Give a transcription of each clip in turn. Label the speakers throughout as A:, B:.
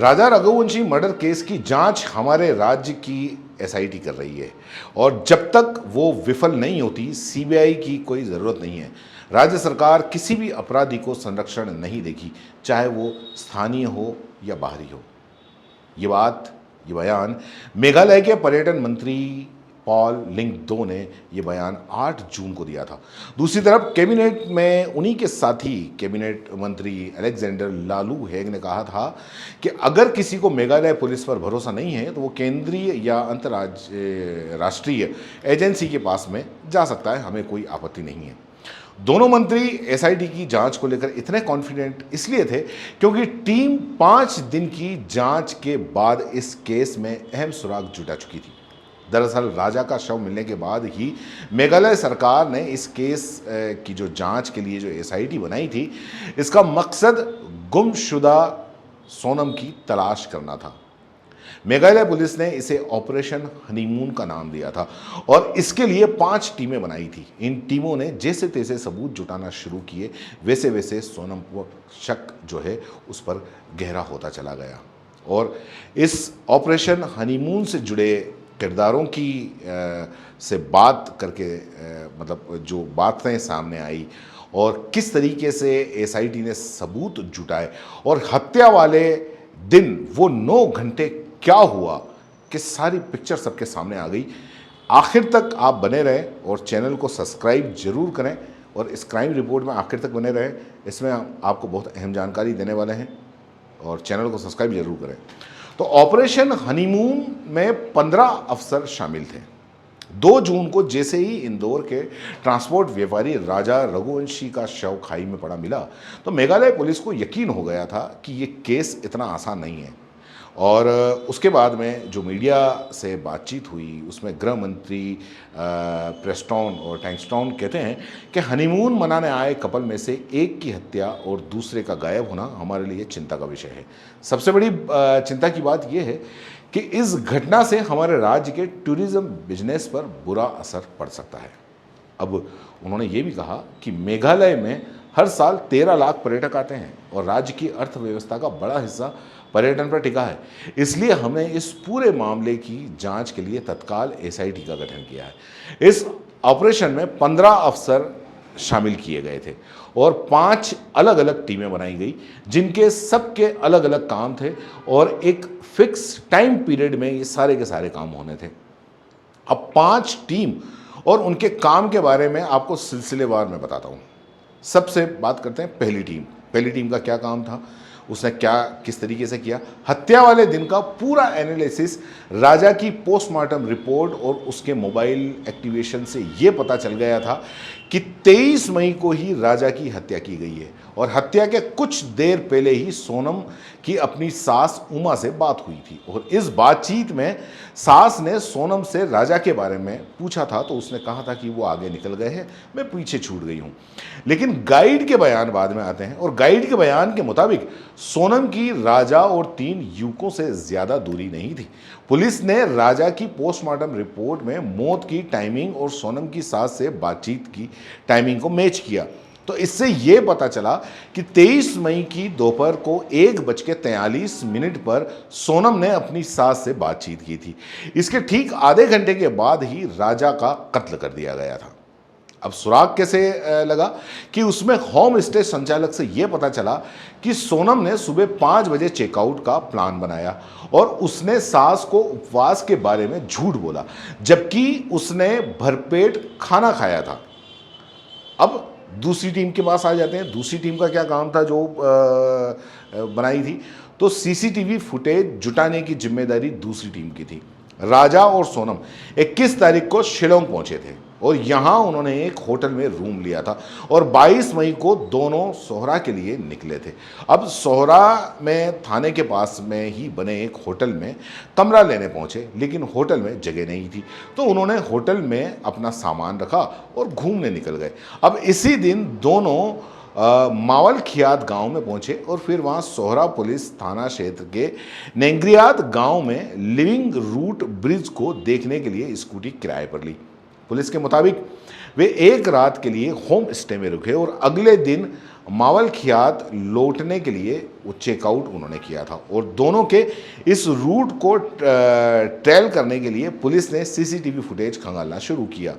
A: राजा Raghuvanshi murder case की जांच हमारे राज्य की एसआईटी कर रही है और जब तक वो विफल नहीं होती सीबीआई की कोई ज़रूरत नहीं है। राज्य सरकार किसी भी अपराधी को संरक्षण नहीं देगी, चाहे वो स्थानीय हो या बाहरी हो। ये बयान मेघालय के पर्यटन मंत्री पॉल लिंगदो ने ये बयान 8 जून को दिया था। दूसरी तरफ कैबिनेट में उन्हीं के साथी कैबिनेट मंत्री अलेक्जेंडर लालू हेग ने कहा था कि अगर किसी को मेघालय पुलिस पर भरोसा नहीं है तो वो केंद्रीय या अंतर्राष्ट्रीय राष्ट्रीय एजेंसी के पास में जा सकता है, हमें कोई आपत्ति नहीं है। दोनों मंत्री एसआईटी की जांच को लेकर इतने कॉन्फिडेंट इसलिए थे क्योंकि टीम 5 दिन की जांच के बाद इस केस में अहम सुराग जुटा चुकी थी। दरअसल राजा का शव मिलने के बाद ही मेघालय सरकार ने इस केस की जो जांच के लिए जो एसआईटी बनाई थी, इसका मकसद गुमशुदा सोनम की तलाश करना था। मेघालय पुलिस ने इसे ऑपरेशन हनीमून का नाम दिया था और इसके लिए 5 टीमें बनाई थी। इन टीमों ने जैसे तैसे सबूत जुटाना शुरू किए, वैसे वैसे सोनम को शक जो है उस पर गहरा होता चला गया और इस ऑपरेशन हनीमून से जुड़े किरदारों की से बात करके मतलब जो बातें सामने आई और किस तरीके से एसआईटी ने सबूत जुटाए और हत्या वाले दिन वो 9 घंटे क्या हुआ कि सारी पिक्चर सबके सामने आ गई। आखिर तक आप बने रहें और चैनल को सब्सक्राइब जरूर करें और इस क्राइम रिपोर्ट में आखिर तक बने रहें, इसमें आपको बहुत अहम जानकारी देने वाले हैं और चैनल को सब्सक्राइब जरूर करें। तो ऑपरेशन हनीमून में 15 अफसर शामिल थे। 2 जून को जैसे ही इंदौर के ट्रांसपोर्ट व्यापारी राजा रघुवंशी का शव खाई में पड़ा मिला तो मेघालय पुलिस को यकीन हो गया था कि ये केस इतना आसान नहीं है। और उसके बाद में जो मीडिया से बातचीत हुई उसमें गृह मंत्री प्रेस्टॉन और टैंक्सटॉन कहते हैं कि हनीमून मनाने आए कपल में से एक की हत्या और दूसरे का गायब होना हमारे लिए चिंता का विषय है। सबसे बड़ी चिंता की बात यह है कि इस घटना से हमारे राज्य के टूरिज्म बिजनेस पर बुरा असर पड़ सकता है। अब उन्होंने ये भी कहा कि मेघालय में हर साल 13 लाख पर्यटक आते हैं और राज्य की अर्थव्यवस्था का बड़ा हिस्सा पर्यटन पर टिका है। इसलिए हमने इस पूरे मामले की जांच के लिए तत्काल एसआईटी का गठन किया है। इस ऑपरेशन में 15 अफसर शामिल किए गए थे और 5 अलग अलग टीमें बनाई गई जिनके सबके अलग अलग काम थे और एक फिक्स टाइम पीरियड में ये सारे के सारे काम होने थे। अब 5 टीम और उनके काम के बारे में आपको सिलसिलेवार में बताता हूँ। सबसे बात करते हैं पहली टीम का क्या काम था, उसने क्या किस तरीके से किया। हत्या वाले दिन का पूरा एनालिसिस राजा की पोस्टमार्टम रिपोर्ट और उसके मोबाइल एक्टिवेशन से ये पता चल गया था कि 23 मई को ही राजा की हत्या की गई है और हत्या के कुछ देर पहले ही सोनम की अपनी सास उमा से बात हुई थी और इस बातचीत में सास ने सोनम से राजा के बारे में पूछा था तो उसने कहा था कि वो आगे निकल गए हैं, मैं पीछे छूट गई हूँ। लेकिन गाइड के बयान बाद में आते हैं और गाइड के बयान के मुताबिक सोनम की राजा और 3 युवकों से ज्यादा दूरी नहीं थी। पुलिस ने राजा की पोस्टमार्टम रिपोर्ट में मौत की टाइमिंग और सोनम की सास से बातचीत की टाइमिंग को मैच किया तो इससे यह पता चला कि 23 मई की दोपहर को 1:43 पर सोनम ने अपनी सास से बातचीत की थी। इसके ठीक आधे घंटे के बाद ही राजा का कत्ल कर दिया गया था। अब सुराग कैसे लगा कि उसमें होम स्टे संचालक से यह पता चला कि सोनम ने सुबह 5 बजे चेकआउट का प्लान बनाया और उसने सास को उपवास के बारे में झूठ बोला जबकि उसने भरपेट खाना खाया था। अब दूसरी टीम के पास आ जाते हैं। दूसरी टीम का क्या काम था जो बनाई थी, तो सीसीटीवी फुटेज जुटाने की जिम्मेदारी दूसरी टीम की थी। राजा और सोनम 21 तारीख को शिलोंग पहुंचे थे और यहां उन्होंने एक होटल में रूम लिया था और 22 मई को दोनों सोहरा के लिए निकले थे। अब सोहरा में थाने के पास में ही बने एक होटल में कमरा लेने पहुंचे लेकिन होटल में जगह नहीं थी तो उन्होंने होटल में अपना सामान रखा और घूमने निकल गए। अब इसी दिन दोनों मावल खियात गांव में पहुंचे और फिर वहां सोहरा पुलिस थाना क्षेत्र के नेंग्रियात गांव में लिविंग रूट ब्रिज को देखने के लिए स्कूटी किराए पर ली। पुलिस के मुताबिक वे एक रात के लिए होम स्टे में रुके और अगले दिन मावल खियात लौटने के लिए वो चेकआउट उन्होंने किया था और दोनों के इस रूट को ट्रेल करने के लिए पुलिस ने सीसीटीवी फुटेज खंगालना शुरू किया।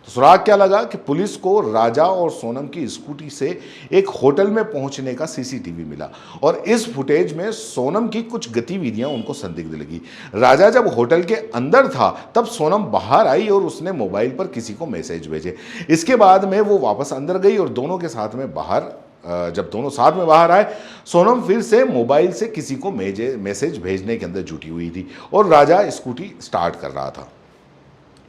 A: तो सुराग क्या लगा कि पुलिस को राजा और सोनम की स्कूटी से एक होटल में पहुंचने का सीसीटीवी मिला और इस फुटेज में सोनम की कुछ गतिविधियां उनको संदिग्ध लगी। राजा जब होटल के अंदर था तब सोनम बाहर आई और उसने मोबाइल पर किसी को मैसेज भेजे। इसके बाद में वो वापस अंदर गई और दोनों के साथ में बाहर जब दोनों साथ में बाहर आए, सोनम फिर से मोबाइल से किसी को मैसेज भेजने के अंदर जुटी हुई थी और राजा स्कूटी स्टार्ट कर रहा था।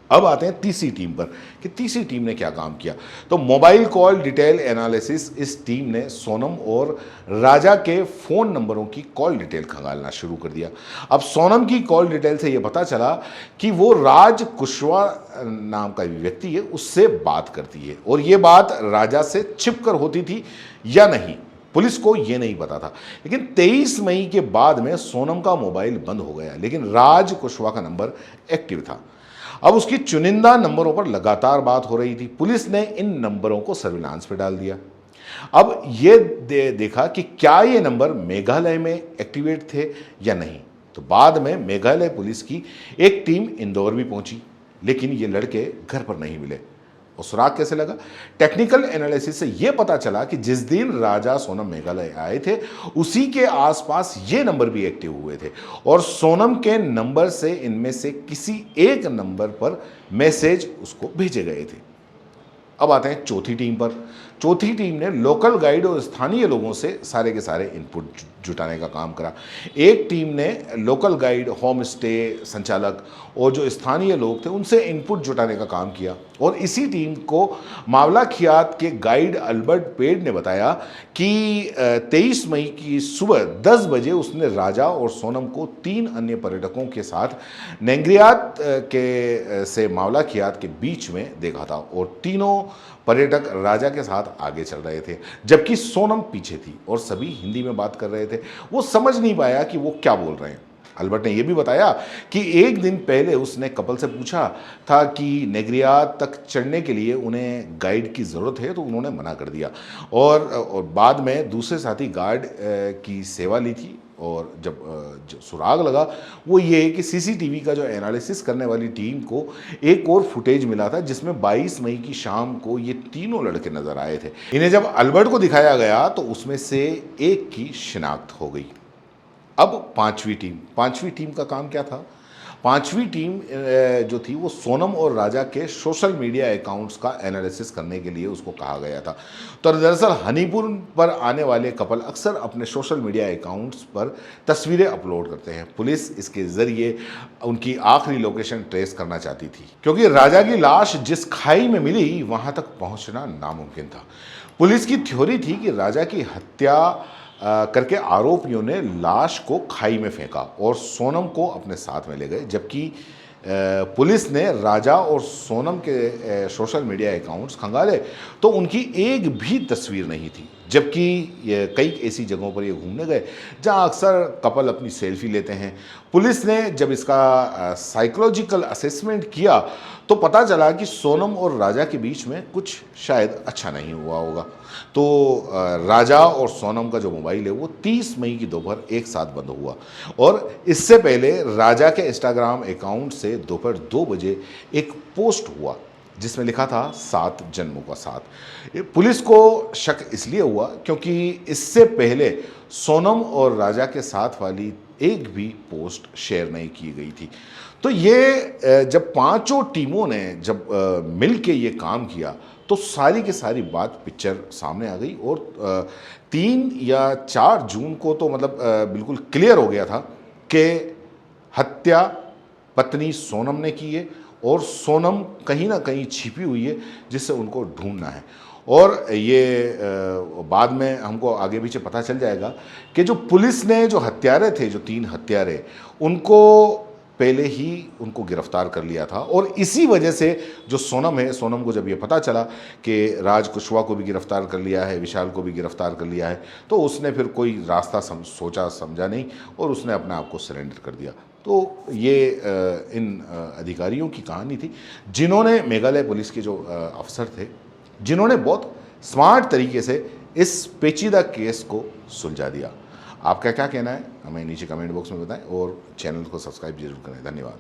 A: अब आते हैं तीसरी टीम पर कि तीसरी टीम ने क्या काम किया। तो मोबाइल कॉल डिटेल एनालिसिस, इस टीम ने सोनम और राजा के फ़ोन नंबरों की कॉल डिटेल खंगालना शुरू कर दिया। अब सोनम की कॉल डिटेल से यह पता चला कि वो राज कुशवाहा नाम का व्यक्ति है, उससे बात करती है और ये बात राजा से छिपकर होती थी या नहीं, पुलिस को यह नहीं पता था। लेकिन 23 मई के बाद में सोनम का मोबाइल बंद हो गया, लेकिन राज कुशवाहा का नंबर एक्टिव था। अब उसकी चुनिंदा नंबरों पर लगातार बात हो रही थी। पुलिस ने इन नंबरों को सर्विलांस पे डाल दिया। अब ये देखा कि क्या ये नंबर मेघालय में एक्टिवेट थे या नहीं। तो बाद में मेघालय पुलिस की एक टीम इंदौर भी पहुंची, लेकिन ये लड़के घर पर नहीं मिले। और सुराग कैसे लगा? टेक्निकल एनालिसिस से यह पता चला कि जिस दिन राजा सोनम मेघालय आए थे उसी के आसपास ये नंबर भी एक्टिव हुए थे और सोनम के नंबर से इनमें से किसी एक नंबर पर मैसेज उसको भेजे गए थे। अब आते हैं चौथी टीम पर। चौथी टीम ने लोकल गाइड और स्थानीय लोगों से सारे के सारे इनपुट जुटाने का काम करा। एक टीम ने लोकल गाइड, होम स्टे संचालक और जो स्थानीय लोग थे उनसे इनपुट जुटाने का काम किया और इसी टीम को मावला खियात के गाइड अल्बर्ट पेड ने बताया कि 23 मई की सुबह 10 बजे उसने राजा और सोनम को 3 अन्य पर्यटकों के साथ नेंग्रियात के से मावला खियात के बीच में देखा था और तीनों पर्यटक राजा के साथ आगे चल रहे थे जबकि सोनम पीछे थी और सभी हिंदी में बात कर रहे थे। वो समझ नहीं पाया कि वो क्या बोल रहे हैं। अल्बर्ट ने यह भी बताया कि एक दिन पहले उसने कपल से पूछा था कि नेग्रियात तक चढ़ने के लिए उन्हें गाइड की ज़रूरत है, तो उन्होंने मना कर दिया और बाद में दूसरे साथी गार्ड की सेवा ली थी। और जब जो सुराग लगा वो ये है कि सीसीटीवी का जो एनालिसिस करने वाली टीम को एक और फुटेज मिला था जिसमें 22 मई की शाम को ये तीनों लड़के नजर आए थे। इन्हें जब अल्बर्ट को दिखाया गया तो उसमें से एक की शिनाख्त हो गई। अब पांचवी टीम का काम क्या था? पांचवी टीम जो थी वो सोनम और राजा के सोशल मीडिया अकाउंट्स का एनालिसिस करने के लिए उसको कहा गया था। तो दरअसल हनीमून पर आने वाले कपल अक्सर अपने सोशल मीडिया अकाउंट्स पर तस्वीरें अपलोड करते हैं। पुलिस इसके ज़रिए उनकी आखिरी लोकेशन ट्रेस करना चाहती थी क्योंकि राजा की लाश जिस खाई में मिली वहाँ तक पहुँचना नामुमकिन था। पुलिस की थ्योरी थी कि राजा की हत्या करके आरोपियों ने लाश को खाई में फेंका और सोनम को अपने साथ में ले गए, जबकि पुलिस ने राजा और सोनम के सोशल मीडिया अकाउंट्स खंगाले तो उनकी एक भी तस्वीर नहीं थी। जबकि कई ऐसी जगहों पर ये घूमने गए जहां अक्सर कपल अपनी सेल्फी लेते हैं। पुलिस ने जब इसका साइकोलॉजिकल असेसमेंट किया तो पता चला कि सोनम और राजा के बीच में कुछ शायद अच्छा नहीं हुआ होगा। तो राजा और सोनम का जो मोबाइल है वो 30 मई की दोपहर एक साथ बंद हुआ और इससे पहले राजा के इंस्टाग्राम अकाउंट से दोपहर 2 बजे एक पोस्ट हुआ जिसमें लिखा था 7 जन्मों का साथ। पुलिस को शक इसलिए हुआ क्योंकि इससे पहले सोनम और राजा के साथ वाली एक भी पोस्ट शेयर नहीं की गई थी। तो ये जब पांचों टीमों ने जब मिल के ये काम किया तो सारी की सारी बात पिक्चर सामने आ गई और 3 या 4 जून को तो मतलब बिल्कुल क्लियर हो गया था कि हत्या पत्नी सोनम ने की है और सोनम कहीं ना कहीं छिपी हुई है जिससे उनको ढूंढना है। और ये बाद में हमको आगे पीछे पता चल जाएगा कि जो पुलिस ने जो हत्यारे थे, जो 3 हत्यारे, उनको पहले ही उनको गिरफ्तार कर लिया था और इसी वजह से जो सोनम है, सोनम को जब ये पता चला कि राज कुशवाहा को भी गिरफ्तार कर लिया है, विशाल को भी गिरफ्तार कर लिया है, तो उसने फिर कोई रास्ता सोचा समझा नहीं और उसने अपने आप को सरेंडर कर दिया। तो ये इन अधिकारियों की कहानी थी जिन्होंने, मेघालय पुलिस के जो अफसर थे, जिन्होंने बहुत स्मार्ट तरीके से इस पेचीदा केस को सुलझा दिया। आपका क्या कहना है हमें नीचे कमेंट बॉक्स में बताएं और चैनल को सब्सक्राइब जरूर करें। धन्यवाद।